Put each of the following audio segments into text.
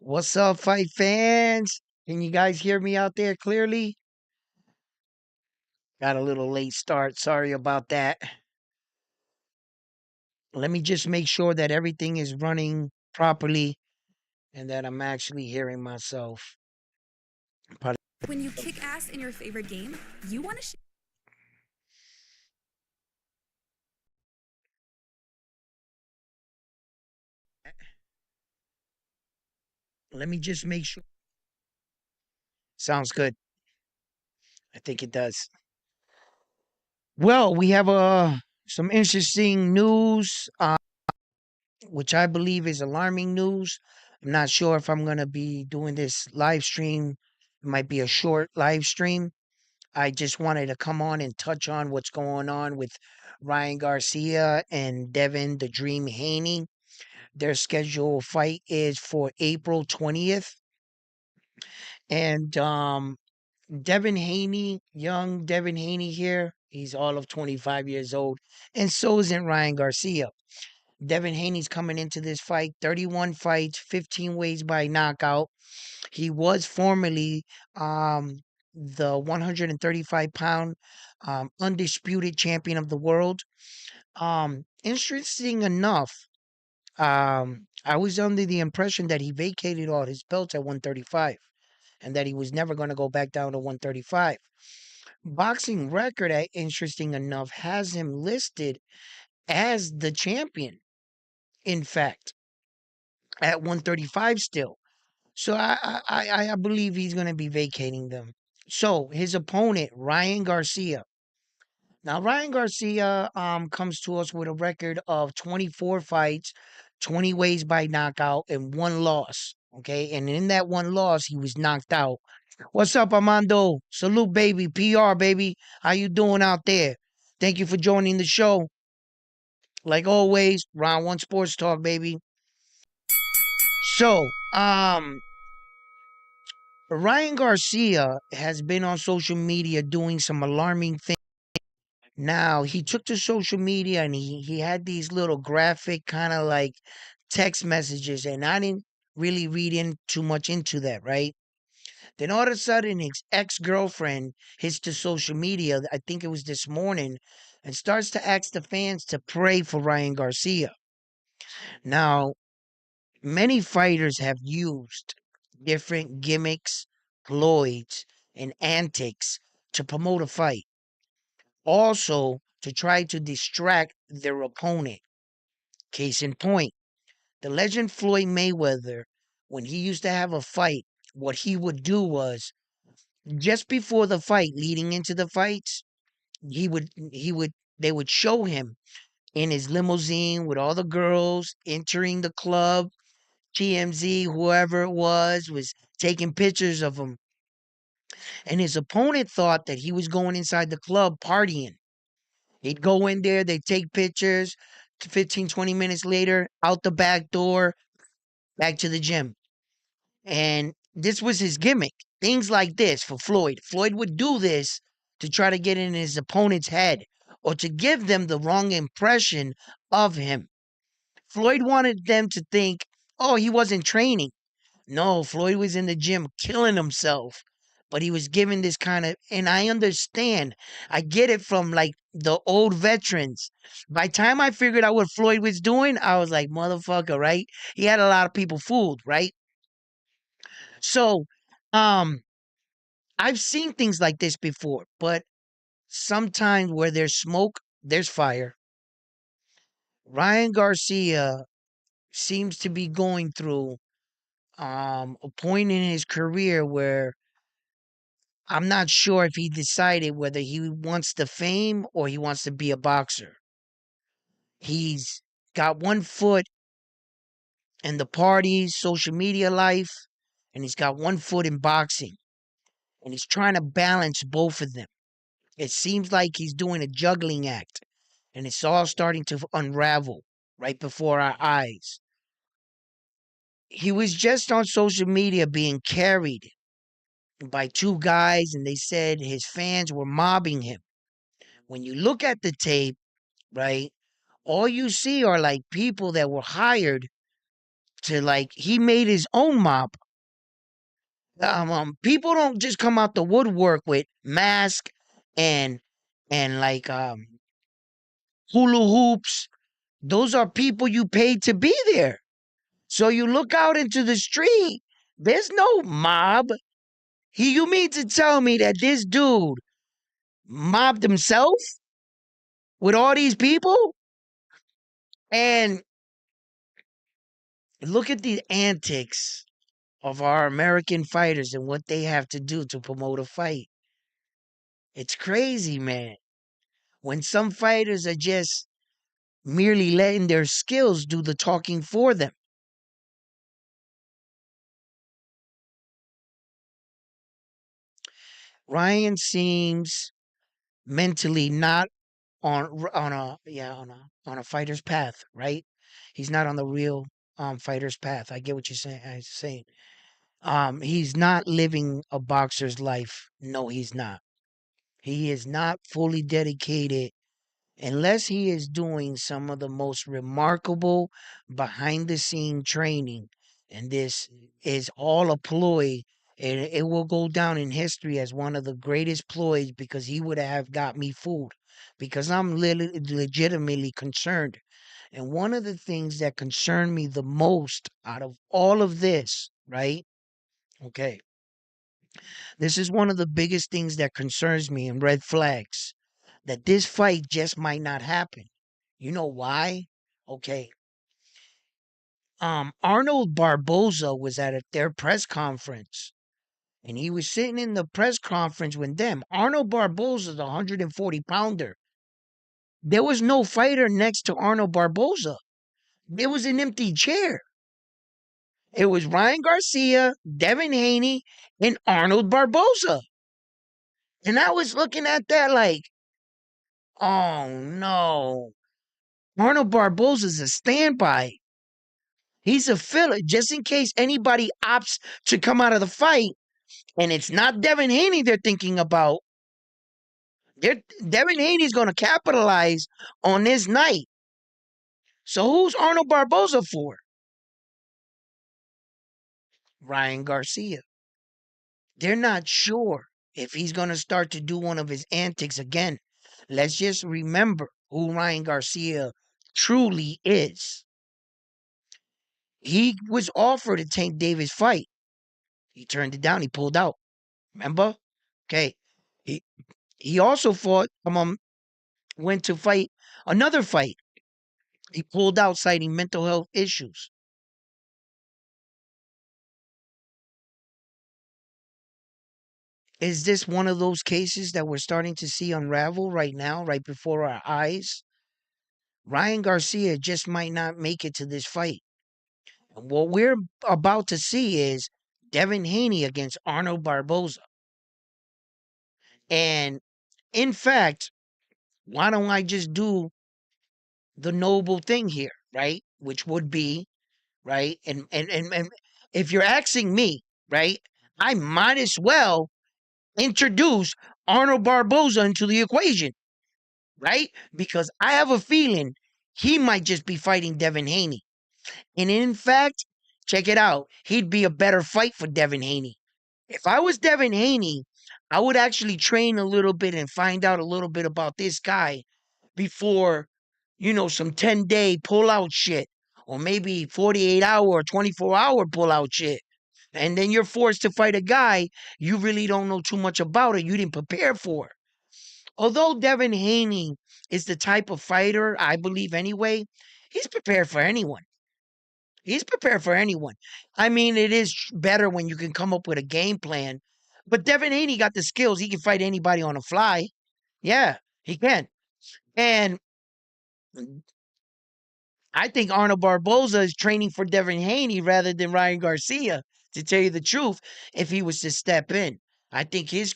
What's up, fight fans? Can you guys hear me out there clearly? Got a little late start. Sorry about that. Let me just make sure that everything is running properly and that I'm actually hearing myself. Pardon- When you kick ass in your favorite game, you want to. Let me just make sure. Sounds good. I think it does. Well, we have some interesting news, which I believe is alarming news. I'm not sure if I'm going to be doing this live stream. It might be a short live stream. I just wanted to come on and touch on what's going on with Ryan Garcia and Devin the Dream Haney. Their scheduled fight is for April 20th. And Devin Haney, young Devin Haney here, he's all of 25 years old. And so isn't Ryan Garcia. Devin Haney's coming into this fight 31 fights, 15 ways by knockout. He was formerly the 135-pound undisputed champion of the world. Interesting enough, I was under the impression that he vacated all his belts at 135 and that he was never going to go back down to 135. Boxing record, interesting enough, has him listed as the champion, in fact, at 135 still. So I believe he's going to be vacating them. So his opponent, Ryan Garcia. Now Ryan Garcia comes to us with a record of 24 fights, 20 ways by knockout, and one loss. Okay, and in that one loss, he was knocked out. What's up, Armando? Salute, baby. PR, baby. How you doing out there? Thank you for joining the show. Like always, Round One Sports Talk, baby. So, Ryan Garcia has been on social media doing some alarming things. Now, he took to social media and he had these little graphic kind of like text messages, and I didn't really read in too much into that, right? Then all of a sudden, his ex girlfriend hits to social media, I think it was this morning, and starts to ask the fans to pray for Ryan Garcia. Now, many fighters have used different gimmicks, ploys, and antics to promote a fight. Also, to try to distract their opponent. Case in point, the legend Floyd Mayweather, when he used to have a fight, what he would do was just before the fight, leading into the fights, they would show him in his limousine with all the girls entering the club. TMZ, whoever it was taking pictures of him. And his opponent thought that he was going inside the club partying. He'd go in there, they'd take pictures. 15, 20 minutes later, out the back door, back to the gym. And this was his gimmick. Things like this for Floyd. Floyd would do this to try to get in his opponent's head or to give them the wrong impression of him. Floyd wanted them to think, oh, he wasn't training. No, Floyd was in the gym killing himself. But he was given this kind of, and I understand. I get it from like the old veterans. By the time I figured out what Floyd was doing, I was like, motherfucker, right? He had a lot of people fooled, right? So, um, I've seen things like this before, but sometimes where there's smoke, there's fire. Ryan Garcia seems to be going through a point in his career where I'm not sure if he decided whether he wants the fame or he wants to be a boxer. He's got one foot in the parties, social media life, and he's got one foot in boxing. And he's trying to balance both of them. It seems like he's doing a juggling act, and it's all starting to unravel right before our eyes. He was just on social media being carried by two guys, and they said his fans were mobbing him. When you look at the tape, right, all you see are like people that were hired to like he made his own mob. People don't just come out the woodwork with mask and like hula hoops. Those are people you paid to be there. So you look out into the street, there's no mob. You mean to tell me that this dude mobbed himself with all these people? And look at the antics of our American fighters and what they have to do to promote a fight. It's crazy, man. When some fighters are just merely letting their skills do the talking for them. Ryan seems mentally not on a fighter's path, right? He's not on the real fighter's path. I get what you're saying. He's not living a boxer's life. No, he's not. He is not fully dedicated unless he is doing some of the most remarkable behind the scene training. And this is all a ploy, and it will go down in history as one of the greatest ploys because he would have got me fooled because I'm legitimately concerned. And one of the things that concerned me the most out of all of this, right? Okay. This is one of the biggest things that concerns me and red flags that this fight just might not happen. You know why? Okay. Arnold Barbosa was at their press conference and he was sitting in the press conference with them. Arnold Barbosa is a 140 pounder. There was no fighter next to Arnold Barbosa. There was an empty chair. It was Ryan Garcia, Devin Haney, and Arnold Barbosa. And I was looking at that like, oh no. Arnold Barbosa is a standby. He's a filler just in case anybody opts to come out of the fight. And it's not Devin Haney they're thinking about. Devin Haney's going to capitalize on this night. So who's Arnold Barbosa for? Ryan Garcia. They're not sure if he's going to start to do one of his antics again. Let's just remember who Ryan Garcia truly is. He was offered to Tank Davis fight. He turned it down. He pulled out. Remember? Okay. He he also went to fight another fight. He pulled out citing mental health issues. Is this one of those cases that we're starting to see unravel right now, right before our eyes? Ryan Garcia just might not make it to this fight. And what we're about to see is Devin Haney against Arnold Barbosa. And in fact, why don't I just do the noble thing here, right? Which would be, right? And if you're asking me, right, I might as well introduce Arnold Barbosa into the equation, right? Because I have a feeling he might just be fighting Devin Haney. And in fact, check it out, he'd be a better fight for Devin Haney. If I was Devin Haney, I would actually train a little bit and find out a little bit about this guy before, some 10-day pullout shit or maybe 48-hour or 24-hour pullout shit. And then you're forced to fight a guy you really don't know too much about or you didn't prepare for. Although Devin Haney is the type of fighter, I believe anyway, he's prepared for anyone. He's prepared for anyone. I mean, it is better when you can come up with a game plan. But Devin Haney got the skills. He can fight anybody on the fly. Yeah, he can. And I think Arnold Barbosa is training for Devin Haney rather than Ryan Garcia, to tell you the truth, if he was to step in. I think his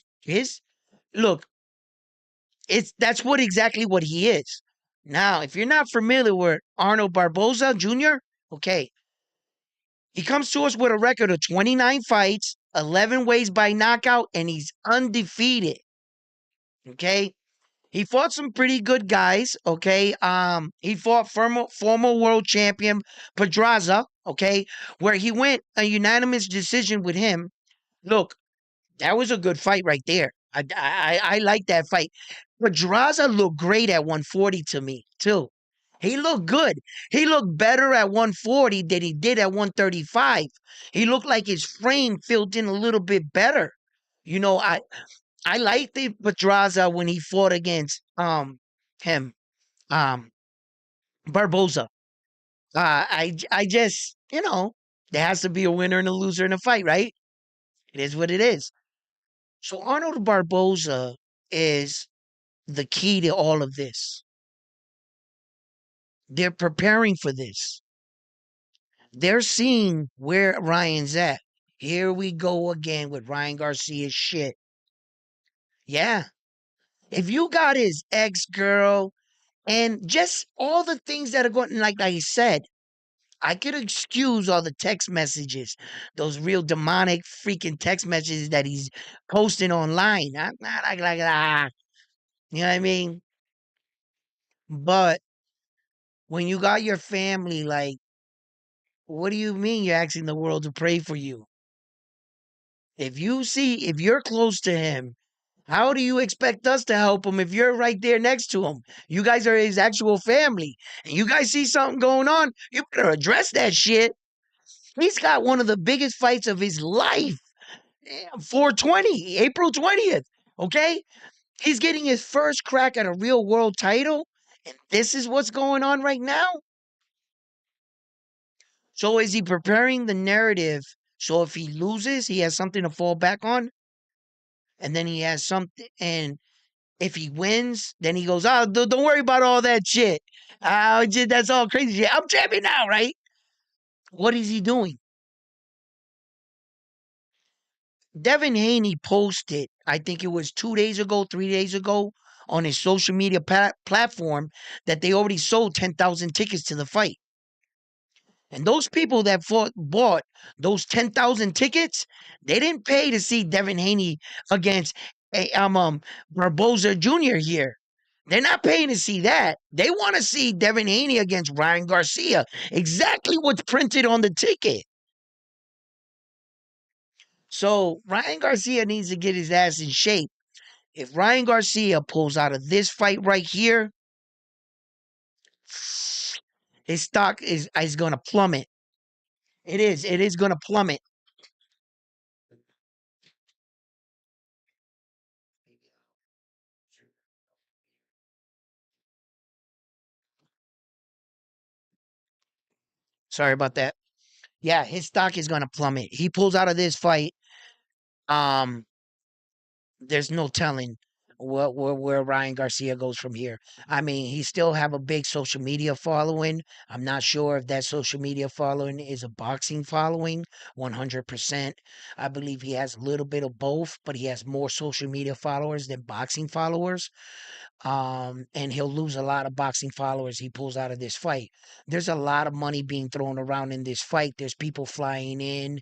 look, that's exactly what he is. Now, if you're not familiar with Arnold Barbosa Jr., okay, he comes to us with a record of 29 fights, 11 ways by knockout, and he's undefeated. Okay? He fought some pretty good guys, okay? He fought former world champion Pedraza, okay, where he went a unanimous decision with him. Look, that was a good fight right there. I like that fight. Pedraza looked great at 140 to me, too. He looked good. He looked better at 140 than he did at 135. He looked like his frame filled in a little bit better. You know, I liked the Pedraza when he fought against him um Barbosa. I just there has to be a winner and a loser in a fight, right? It is what it is. So Arnold Barbosa is the key to all of this. They're preparing for this. They're seeing where Ryan's at. Here we go again with Ryan Garcia's shit. Yeah. If you got his ex girl and just all the things that are going, like I said, I could excuse all the text messages, those real demonic freaking text messages that he's posting online. I'm not like, you know what I mean? But when you got your family, like, what do you mean you're asking the world to pray for you? If you're close to him, how do you expect us to help him if you're right there next to him? You guys are his actual family, and you guys see something going on, you better address that shit. He's got one of the biggest fights of his life. 420, April 20th. Okay? He's getting his first crack at a real world title. And this is what's going on right now. So is he preparing the narrative so if he loses, he has something to fall back on? And then he has something. And if he wins, then he goes, oh, don't worry about all that shit. That's all crazy shit. I'm champion now, right? What is he doing? Devin Haney posted, I think it was 2 days ago, 3 days ago, on his social media platform that they already sold 10,000 tickets to the fight. And those people that bought those 10,000 tickets, they didn't pay to see Devin Haney against Barbosa Jr. here. They're not paying to see that. They want to see Devin Haney against Ryan Garcia. Exactly what's printed on the ticket. So Ryan Garcia needs to get his ass in shape. If Ryan Garcia pulls out of this fight right here, his stock is going to plummet. It is. It is going to plummet. Sorry about that. Yeah, his stock is going to plummet. He pulls out of this fight. Um, there's no telling where Ryan Garcia goes from here. I mean, he still have a big social media following. I'm not sure if that social media following is a boxing following, 100%. I believe he has a little bit of both, but he has more social media followers than boxing followers. And he'll lose a lot of boxing followers he pulls out of this fight. There's a lot of money being thrown around in this fight. There's people flying in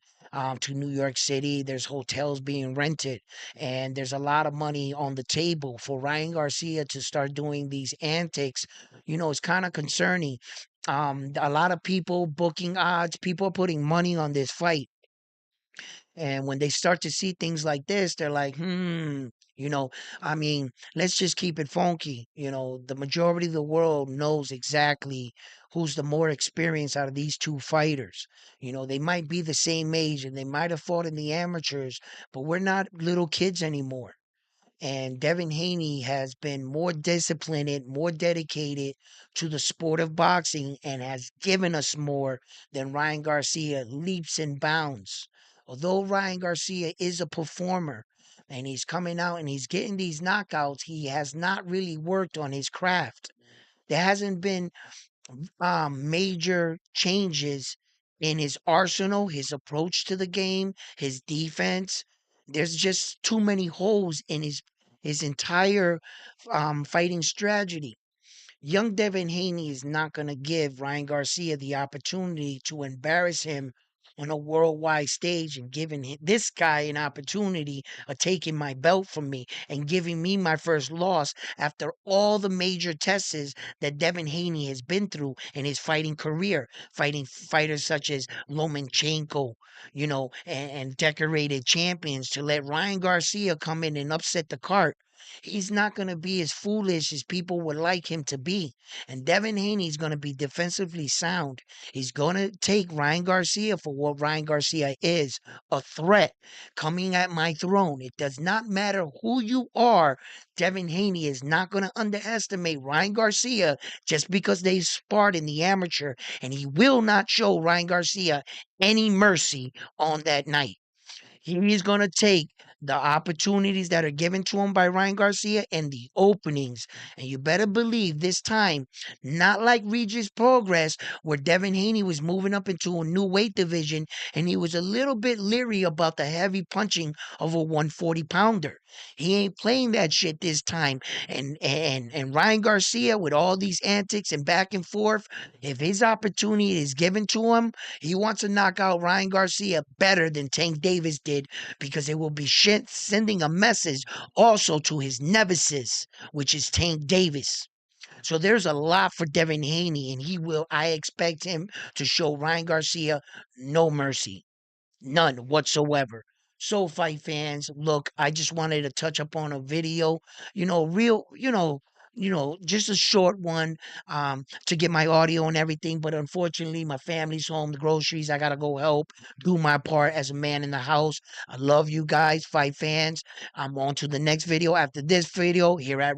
to New York City. There's hotels being rented, and there's a lot of money on the table for Ryan Garcia to start doing these antics. It's kind of concerning. A lot of people booking odds. People are putting money on this fight. And when they start to see things like this, they're like, you know, I mean, let's just keep it funky. The majority of the world knows exactly who's the more experienced out of these two fighters. They might be the same age and they might have fought in the amateurs, but we're not little kids anymore. And Devin Haney has been more disciplined, more dedicated to the sport of boxing and has given us more than Ryan Garcia leaps and bounds. Although Ryan Garcia is a performer and he's coming out and he's getting these knockouts, he has not really worked on his craft. There hasn't been major changes in his arsenal, his approach to the game, his defense. There's just too many holes in his entire fighting strategy. Young Devin Haney is not going to give Ryan Garcia the opportunity to embarrass him on a worldwide stage and giving this guy an opportunity of taking my belt from me and giving me my first loss after all the major tests that Devin Haney has been through in his fighting career, fighting fighters such as Lomachenko, and decorated champions, to let Ryan Garcia come in and upset the cart. He's not going to be as foolish as people would like him to be. And Devin Haney is going to be defensively sound. He's going to take Ryan Garcia for what Ryan Garcia is, a threat coming at my throne. It does not matter who you are. Devin Haney is not going to underestimate Ryan Garcia just because they sparred in the amateur. And he will not show Ryan Garcia any mercy on that night. He is going to take the opportunities that are given to him by Ryan Garcia and the openings. And you better believe this time, not like Regis Progress, where Devin Haney was moving up into a new weight division and he was a little bit leery about the heavy punching of a 140 pounder. He ain't playing that shit this time. And Ryan Garcia, with all these antics and back and forth, if his opportunity is given to him, he wants to knock out Ryan Garcia better than Tank Davis did, because it will be sending a message also to his nemesis, which is Tank Davis. So there's a lot for Devin Haney, and I expect him to show Ryan Garcia no mercy. None whatsoever. So, fight fans, look, I just wanted to touch upon a video, real, just a short one, to get my audio and everything. But unfortunately, my family's home, the groceries, I gotta go help, do my part as a man in the house. I love you guys, fight fans. I'm on to the next video after this video here at